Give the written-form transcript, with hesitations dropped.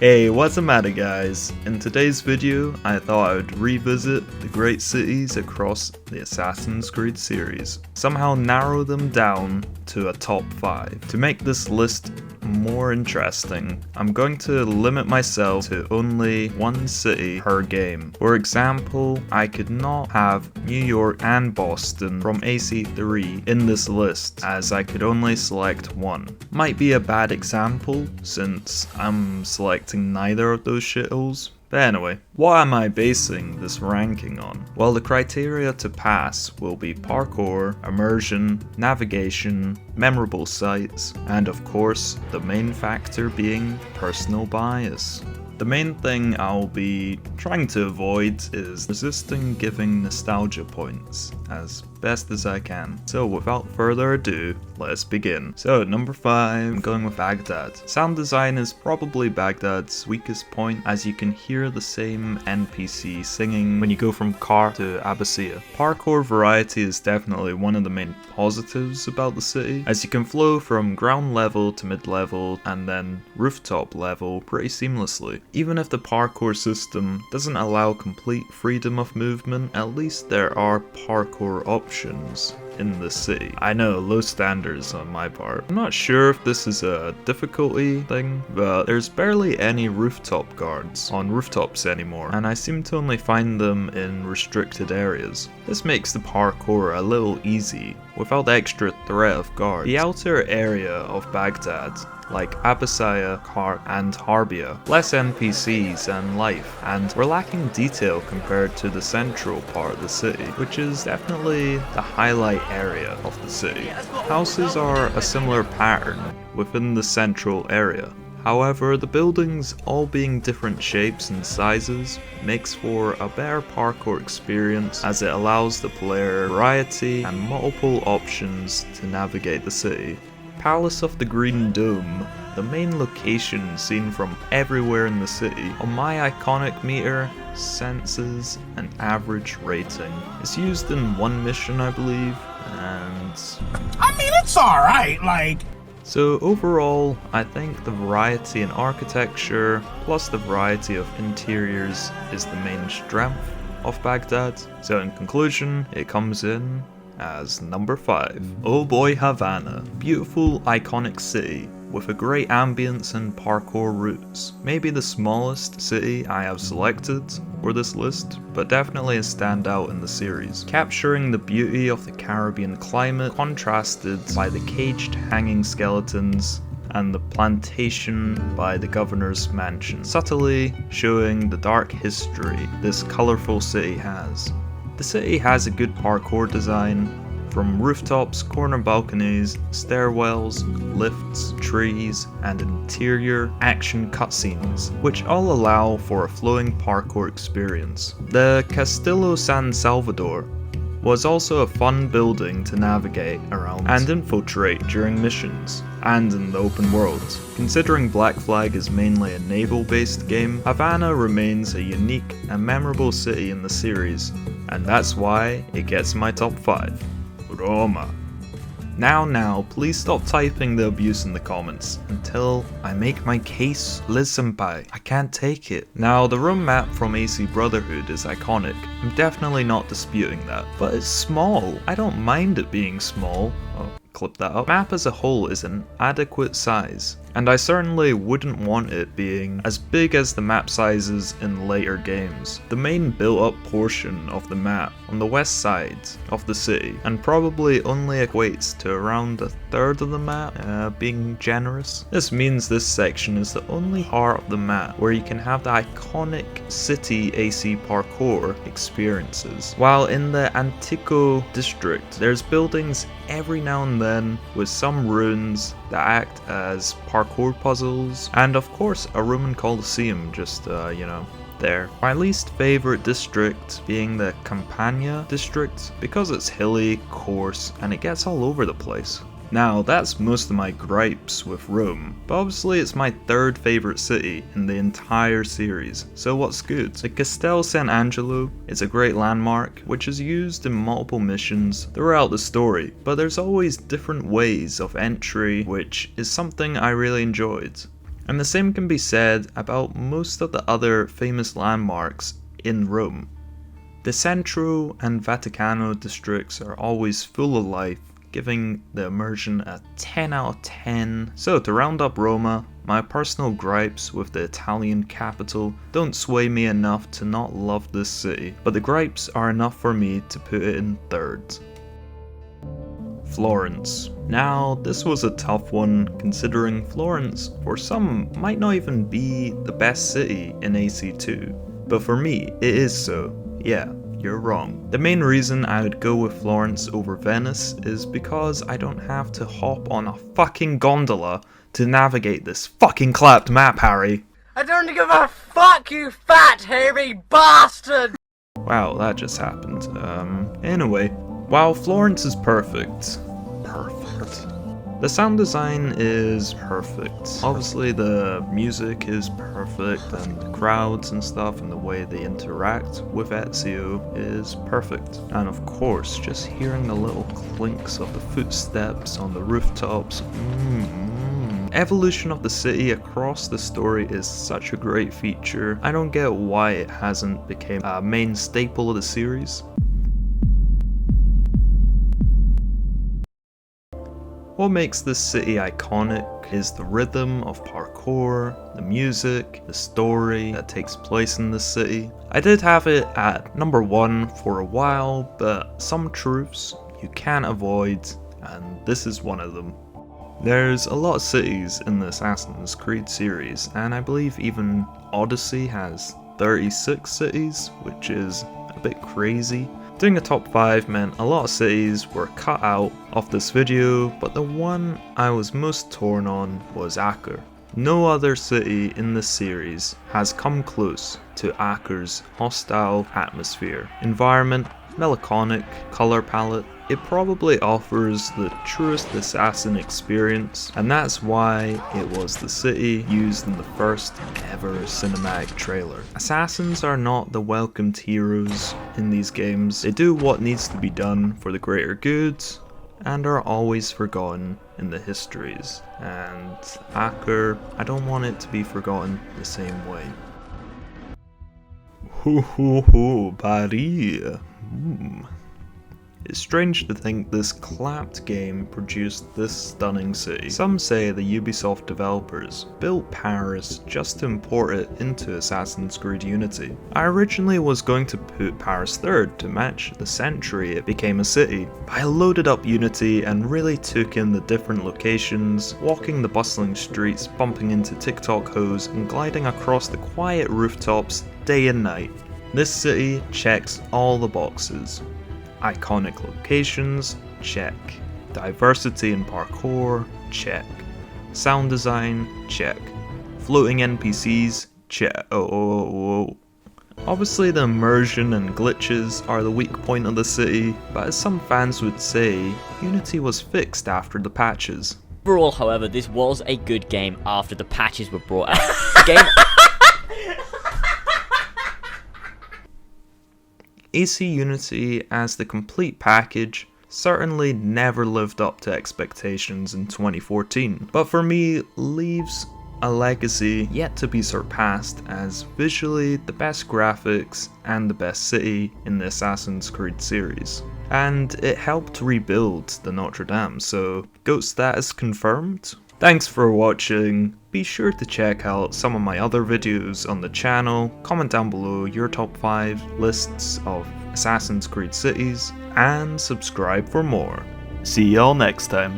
Hey, what's the matter guys? In today's video, I thought I would revisit the great cities across the Assassin's Creed series. Somehow narrow them down to a top 5. To make this list more interesting, I'm going to limit myself to only one city per game. For example, I could not have New York and Boston from AC3 in this list, as I could only select one. Might be a bad example, since I'm selecting neither of those shitholes. But anyway, what am I basing this ranking on? Well, the criteria to pass will be parkour, immersion, navigation, memorable sights, and of course, the main factor being personal bias. The main thing I'll be trying to avoid is resisting giving nostalgia points as best as I can. So without further ado, let's begin. So number 5, I'm going with Baghdad. Sound design is probably Baghdad's weakest point, as you can hear the same NPC singing when you go from Kar to Abbasiyah. Parkour variety is definitely one of the main positives about the city, as you can flow from ground level to mid level and then rooftop level pretty seamlessly. Even if the parkour system doesn't allow complete freedom of movement, at least there are parkour options in the city. I know, low standards on my part. I'm not sure if this is a difficulty thing, but there's barely any rooftop guards on rooftops anymore, and I seem to only find them in restricted areas. This makes the parkour a little easy, without the extra threat of guards. The outer area of Baghdad, like Abbasiyah, Kar, and Harbia, less NPCs and life, and we're lacking detail compared to the central part of the city, which is definitely the highlight area of the city. Houses are a similar pattern within the central area. However, the buildings all being different shapes and sizes makes for a better parkour experience, as it allows the player variety and multiple options to navigate the city. Palace of the Green Dome, the main location seen from everywhere in the city, on my iconic meter senses an average rating. It's used in one mission, I believe, and I mean, it's alright, like. So overall, I think the variety in architecture plus the variety of interiors is the main strength of Baghdad. So in conclusion, it comes in as number 5. Oh boy, Havana. Beautiful, iconic city with a great ambience and parkour routes. Maybe the smallest city I have selected for this list, but definitely a standout in the series. Capturing the beauty of the Caribbean climate, contrasted by the caged hanging skeletons and the plantation by the governor's mansion, subtly showing the dark history this colourful city has. The city has a good parkour design, from rooftops, corner balconies, stairwells, lifts, trees, and interior action cutscenes, which all allow for a flowing parkour experience. The Castillo San Salvador was also a fun building to navigate around and infiltrate during missions, and in the open world. Considering Black Flag is mainly a naval-based game, Havana remains a unique and memorable city in the series, and that's why it gets my top 5. Roma. Now, please stop typing the abuse in the comments until I make my case, Liz-senpai. I can't take it. Now, the Rome map from AC Brotherhood is iconic. I'm definitely not disputing that, but it's small. I don't mind it being small. Oh, clip that up. Map as a whole is an adequate size, and I certainly wouldn't want it being as big as the map sizes in later games. The main built-up portion of the map on the west side of the city, and probably only equates to around a third of the map, being generous. This means this section is the only part of the map where you can have the iconic city AC parkour experiences. While in the Antico district, there's buildings every now and then with some ruins that act as parkour puzzles, and of course a Roman Colosseum just, there. My least favourite district being the Campania district, because it's hilly, coarse, and it gets all over the place. Now, that's most of my gripes with Rome, but obviously it's my third favourite city in the entire series, so what's good? The Castel Sant'Angelo is a great landmark, which is used in multiple missions throughout the story, but there's always different ways of entry, which is something I really enjoyed. And the same can be said about most of the other famous landmarks in Rome. The Centro and Vaticano districts are always full of life, giving the immersion a 10 out of 10. So to round up Roma, my personal gripes with the Italian capital don't sway me enough to not love this city, but the gripes are enough for me to put it in third. Florence. Now, this was a tough one, considering Florence, for some, might not even be the best city in AC2, but for me, it is so. Yeah, you're wrong. The main reason I would go with Florence over Venice is because I don't have to hop on a fucking gondola to navigate this fucking clapped map, Harry. I don't give a fuck, you fat, hairy bastard! Wow, that just happened. Anyway, while Florence is perfect, the sound design is perfect. Obviously the music is perfect, and the crowds and stuff and the way they interact with Ezio is perfect. And of course, just hearing the little clinks of the footsteps on the rooftops. Evolution of the city across the story is such a great feature. I don't get why it hasn't become a main staple of the series. What makes this city iconic is the rhythm of parkour, the music, the story that takes place in the city. I did have it at number 1 for a while, but some truths you can't avoid, and this is one of them. There's a lot of cities in the Assassin's Creed series, and I believe even Odyssey has 36 cities, which is a bit crazy. Doing a top 5 meant a lot of cities were cut out of this video, but the one I was most torn on was Acre. No other city in this series has come close to Acre's hostile atmosphere, environment, melancholic color palette. It probably offers the truest assassin experience, and that's why it was the city used in the first ever cinematic trailer. Assassins are not the welcomed heroes in these games. They do what needs to be done for the greater good, and are always forgotten in the histories. And Acre, I don't want it to be forgotten the same way. Paris. It's strange to think this clapped game produced this stunning city. Some say the Ubisoft developers built Paris just to import it into Assassin's Creed Unity. I originally was going to put Paris third to match the century it became a city, but I loaded up Unity and really took in the different locations, walking the bustling streets, bumping into TikTok hoes, and gliding across the quiet rooftops day and night. This city checks all the boxes. Iconic locations, check. Diversity in parkour, check. Sound design, check. Floating NPCs, check. Obviously the immersion and glitches are the weak point of the city, but as some fans would say, Unity was fixed after the patches. Overall, however, this was a good game after the patches were brought out. The game... AC Unity as the complete package certainly never lived up to expectations in 2014, but for me leaves a legacy yet to be surpassed as visually the best graphics and the best city in the Assassin's Creed series. And it helped rebuild the Notre Dame, so GOAT status confirmed? Thanks for watching. Be sure to check out some of my other videos on the channel, comment down below your top 5 lists of Assassin's Creed cities, and subscribe for more. See y'all next time.